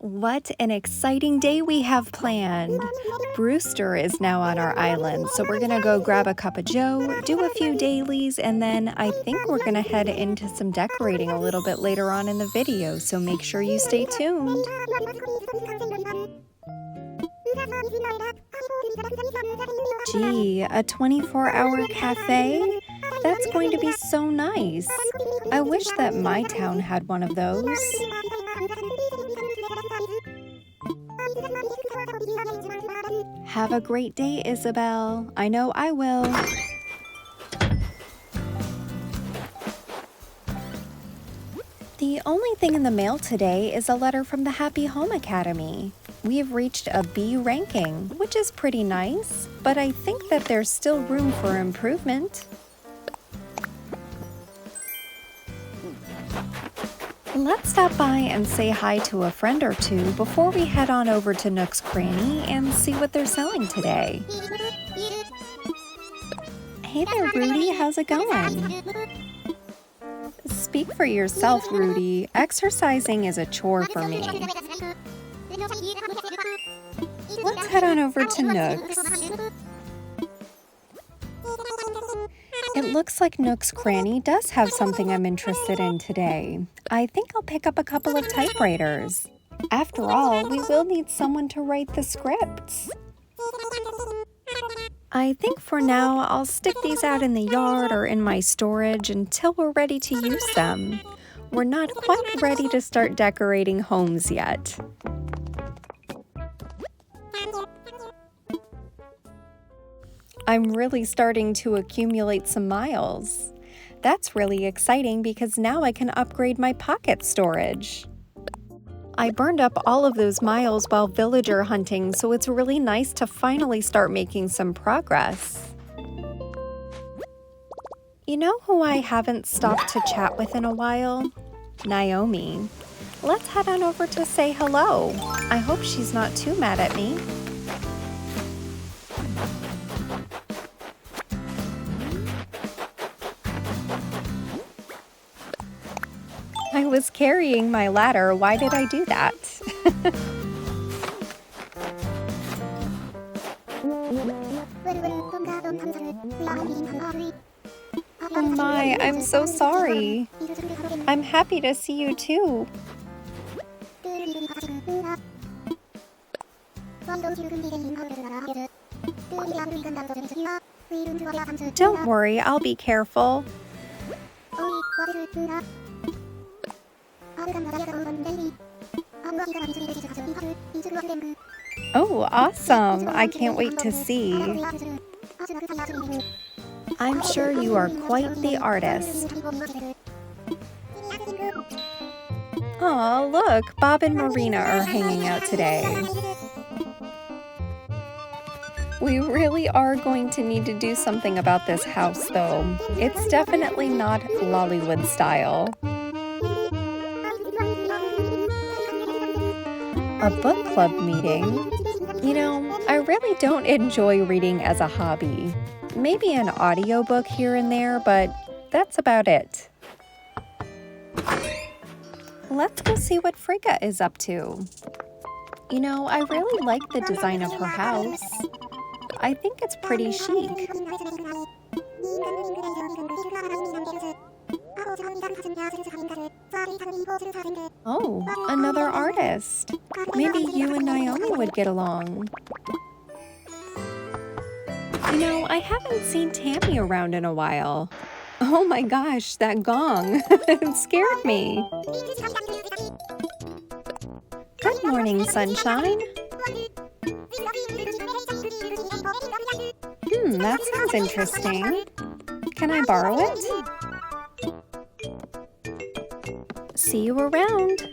What an exciting day we have planned. Brewster is now on our island, so we're gonna go grab a cup of joe, do a few dailies, and then I think we're gonna head into some decorating a little bit later on in the video, so make sure you stay tuned. Gee, a 24-hour cafe? That's going to be so nice. I wish that my town had one of those. Have a great day, Isabel. I know I will. The only thing in the mail today is a letter from the Happy Home Academy. We have reached a B ranking, which is pretty nice, but I think that there's still room for improvement. Let's stop by and say hi to a friend or two before we head on over to Nook's Cranny and see what they're selling today. Hey there, Rudy, how's it going? Speak for yourself, Rudy. Exercising is a chore for me. Let's head on over to Nook's. It looks like Nook's Cranny does have something I'm interested in today. I think I'll pick up a couple of typewriters. After all, we will need someone to write the scripts. I think for now, I'll stick these out in the yard or in my storage until we're ready to use them. We're not quite ready to start decorating homes yet. I'm really starting to accumulate some miles. That's really exciting because now I can upgrade my pocket storage. I burned up all of those miles while villager hunting, so it's really nice to finally start making some progress. You know who I haven't stopped to chat with in a while? Naomi. Let's head on over to say hello. I hope she's not too mad at me. I was carrying my ladder. Why did I do that? Oh my, I'm so sorry. I'm happy to see you too. Don't worry, I'll be careful. Oh, awesome! I can't wait to see. I'm sure you are quite the artist. Aw, look, Bob and Marina are hanging out today. We really are going to need to do something about this house, though. It's definitely not Lollywood style. A book club meeting? You know, I really don't enjoy reading as a hobby. Maybe an audiobook here and there, but that's about it. Let's go see what Frigga is up to. You know, I really like the design of her house. I think it's pretty chic. Oh, another artist. Maybe you and Naomi would get along. You know, I haven't seen Tammy around in a while. Oh my gosh, that gong. It scared me. Good morning, sunshine. That sounds interesting. Can I borrow it? See you around.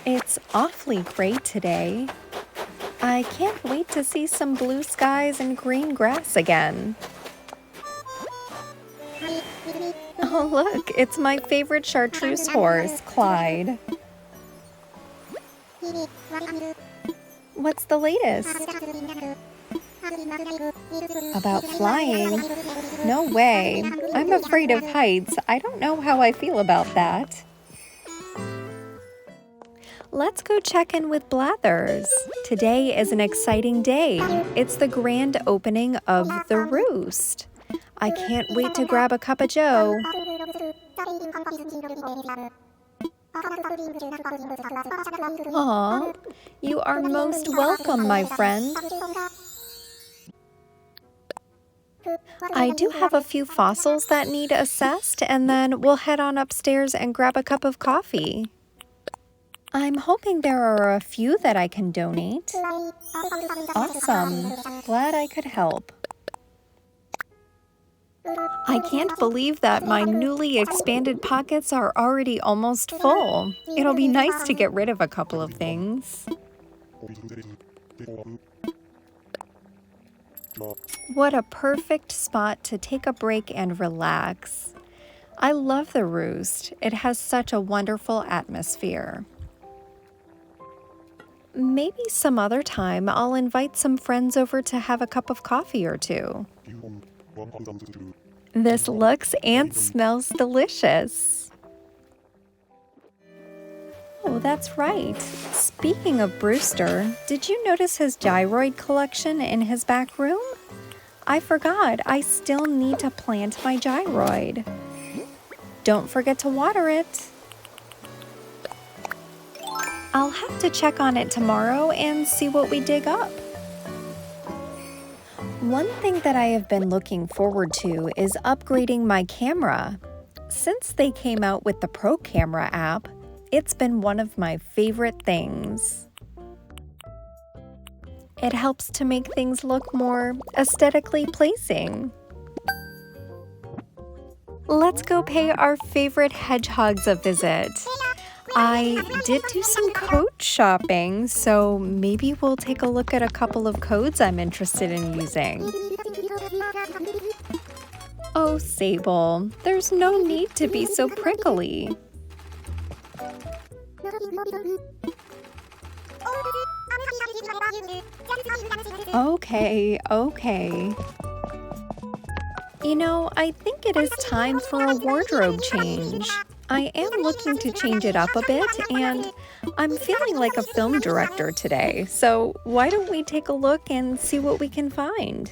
It's awfully great today. I can't wait to see some blue skies and green grass again. Oh look, it's my favorite chartreuse horse, Clyde. What's the latest? About flying? No way. I'm afraid of heights. I don't know how I feel about that. Let's go check in with Blathers. Today is an exciting day. It's the grand opening of the Roost. I can't wait to grab a cup of joe. Aw, you are most welcome, my friend. I do have a few fossils that need assessed, and then we'll head on upstairs and grab a cup of coffee. I'm hoping there are a few that I can donate. Awesome. Glad I could help. I can't believe that my newly expanded pockets are already almost full. It'll be nice to get rid of a couple of things. What a perfect spot to take a break and relax. I love the Roost. It has such a wonderful atmosphere. Maybe some other time I'll invite some friends over to have a cup of coffee or two. This looks and smells delicious. Oh, that's right. Speaking of Brewster, did you notice his gyroid collection in his back room? I forgot, I still need to plant my gyroid. Don't forget to water it. I'll have to check on it tomorrow and see what we dig up. One thing that I have been looking forward to is upgrading my camera. Since they came out with the Pro Camera app, it's been one of my favorite things. It helps to make things look more aesthetically pleasing. Let's go pay our favorite hedgehogs a visit. I did do some code shopping, so maybe we'll take a look at a couple of codes I'm interested in using. Oh, Sable, there's no need to be so prickly. Okay. You know, I think it is time for a wardrobe change. I am looking to change it up a bit, and I'm feeling like a film director today, so why don't we take a look and see what we can find?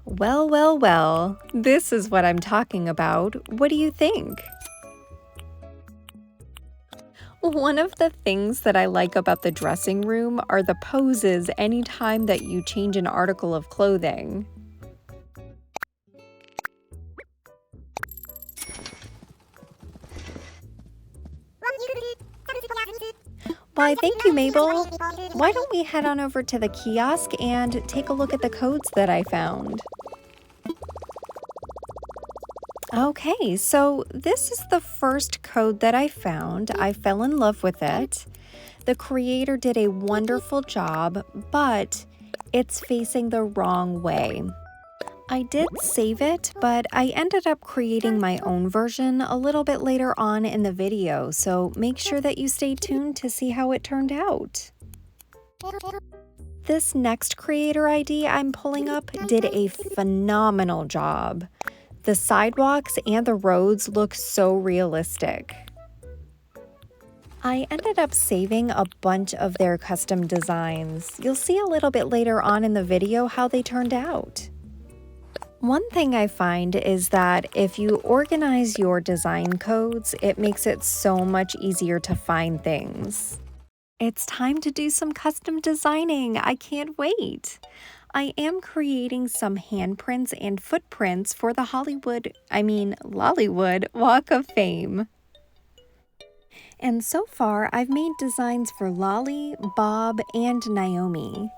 Well, this is what I'm talking about. What do you think? One of the things that I like about the dressing room are the poses anytime that you change an article of clothing. Why, thank you, Mabel. Why don't we head on over to the kiosk and take a look at the codes that I found? Okay, so this is the first code that I found. I fell in love with it. The creator did a wonderful job, but it's facing the wrong way. I did save it, but I ended up creating my own version a little bit later on in the video, so make sure that you stay tuned to see how it turned out. This next creator ID I'm pulling up did a phenomenal job. The sidewalks and the roads look so realistic. I ended up saving a bunch of their custom designs. You'll see a little bit later on in the video how they turned out. One thing I find is that if you organize your design codes, it makes it so much easier to find things. It's time to do some custom designing. I can't wait. I am creating some handprints and footprints for the Lollywood Walk of Fame. And so far, I've made designs for Lolly, Bob, and Naomi.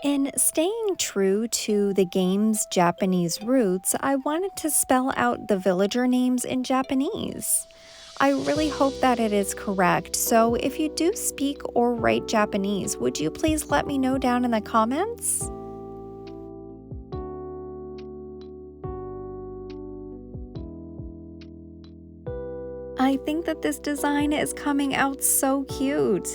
In staying true to the game's Japanese roots, I wanted to spell out the villager names in Japanese. I really hope that it is correct, so if you do speak or write Japanese, would you please let me know down in the comments? I think that this design is coming out so cute.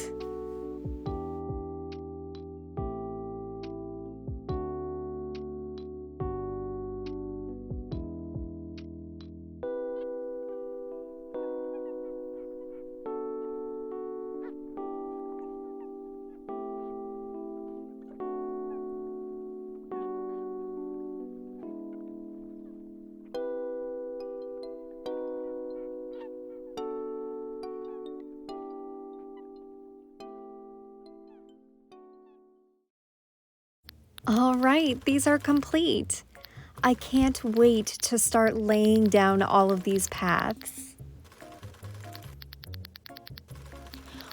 All right, these are complete. I can't wait to start laying down all of these paths.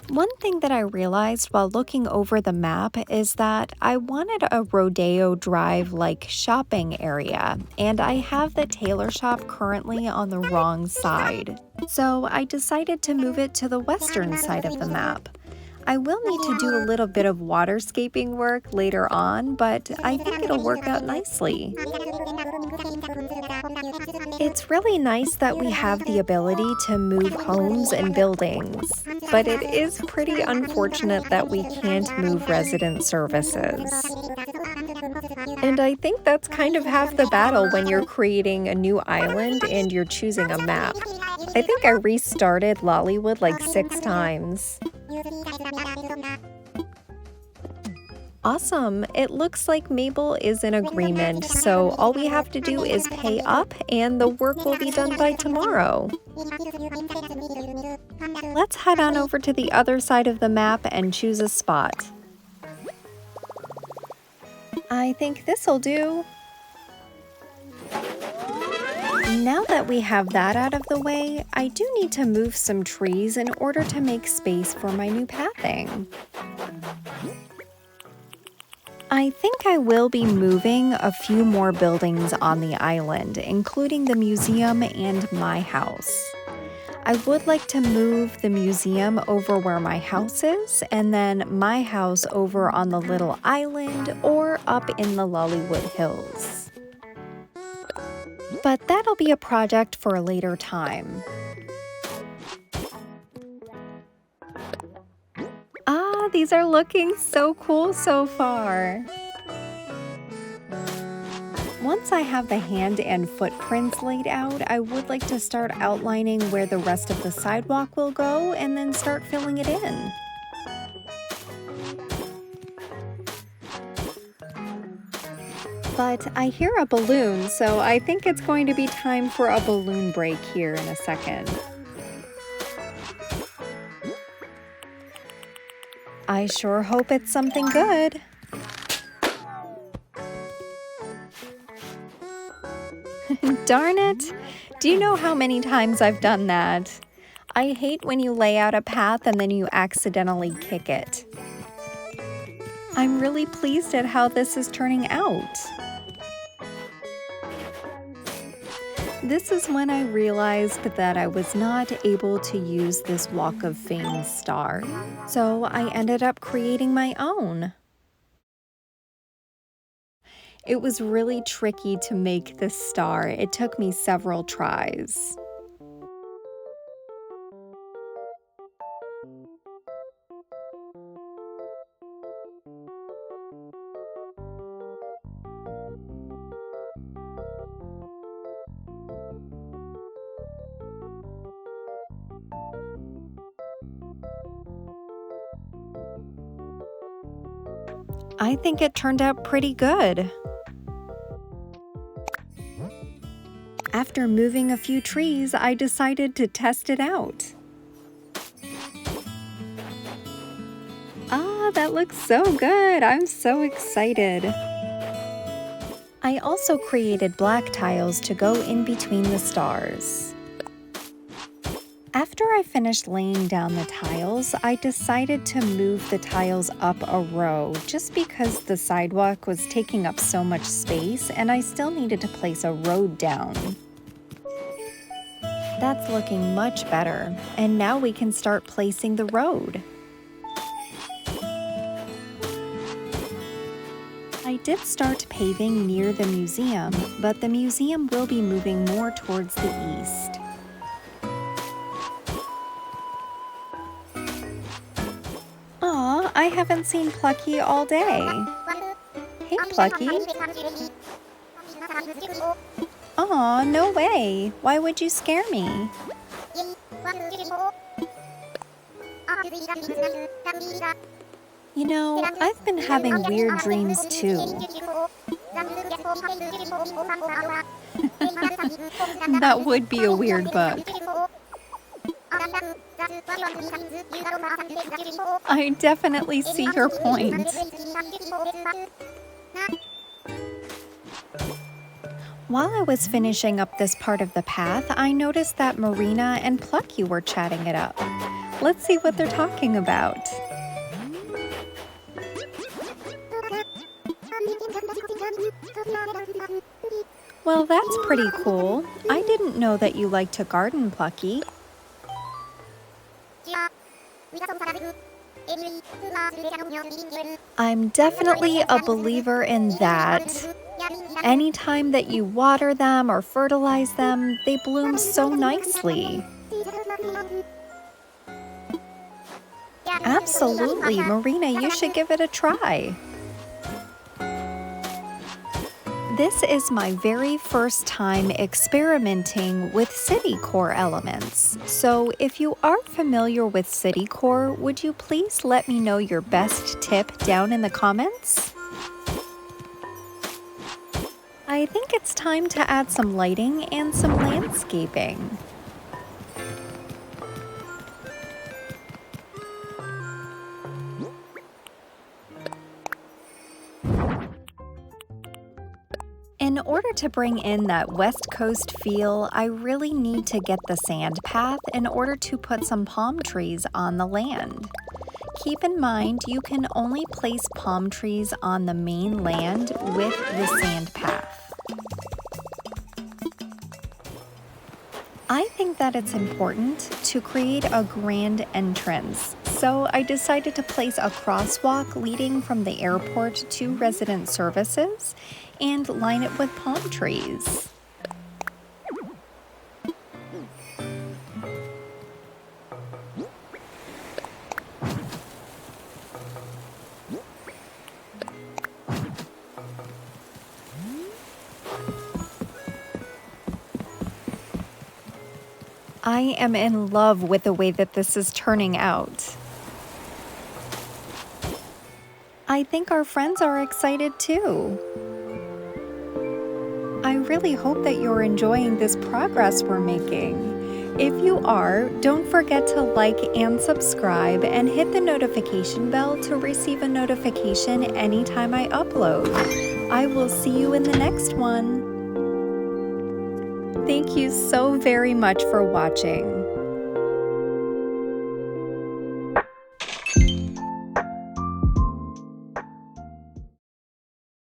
One thing that I realized while looking over the map is that I wanted a Rodeo Drive-like shopping area, and I have the tailor shop currently on the wrong side. So I decided to move it to the western side of the map. I will need to do a little bit of waterscaping work later on, but I think it'll work out nicely. It's really nice that we have the ability to move homes and buildings, but it is pretty unfortunate that we can't move resident services. And I think that's kind of half the battle when you're creating a new island and you're choosing a map. I think I restarted Lollywood like 6 times. Awesome! It looks like Mabel is in agreement, so all we have to do is pay up and the work will be done by tomorrow. Let's head on over to the other side of the map and choose a spot. I think this'll do. Now that we have that out of the way, I do need to move some trees in order to make space for my new pathing. I think I will be moving a few more buildings on the island, including the museum and my house. I would like to move the museum over where my house is, and then my house over on the little island or up in the Lollywood Hills. But that'll be a project for a later time. These are looking so cool so far. Once I have the hand and footprints laid out, I would like to start outlining where the rest of the sidewalk will go and then start filling it in. But I hear a balloon, so I think it's going to be time for a balloon break here in a second. I sure hope it's something good. Darn it! Do you know how many times I've done that? I hate when you lay out a path and then you accidentally kick it. I'm really pleased at how this is turning out. This is when I realized that I was not able to use this Walk of Fame star, so I ended up creating my own. It was really tricky to make this star. It took me several tries. I think it turned out pretty good. After moving a few trees, I decided to test it out. That looks so good! I'm so excited. I also created black tiles to go in between the stars. After I finished laying down the tiles, I decided to move the tiles up a row just because the sidewalk was taking up so much space and I still needed to place a road down. That's looking much better, and now we can start placing the road. I did start paving near the museum, but the museum will be moving more towards the east. Aw, I haven't seen Plucky all day. Hey, Plucky. Aw, no way. Why would you scare me? You know, I've been having weird dreams too. That would be a weird bug. I definitely see your point. While I was finishing up this part of the path, I noticed that Marina and Plucky were chatting it up. Let's see what they're talking about. Well, that's pretty cool. I didn't know that you like to garden, Plucky. I'm definitely a believer in that. Anytime that you water them or fertilize them, they bloom so nicely. Absolutely, Marina, you should give it a try. This is my very first time experimenting with city core elements. So if you are familiar with city core, would you please let me know your best tip down in the comments? I think it's time to add some lighting and some landscaping. In order to bring in that West Coast feel, I really need to get the sand path in order to put some palm trees on the land. Keep in mind, you can only place palm trees on the main land with the sand path. I think that it's important to create a grand entrance, so I decided to place a crosswalk leading from the airport to resident services and line it with palm trees. I am in love with the way that this is turning out. I think our friends are excited too. I really hope that you're enjoying this progress we're making. If you are, don't forget to like and subscribe and hit the notification bell to receive a notification anytime I upload. I will see you in the next one. Thank you so very much for watching.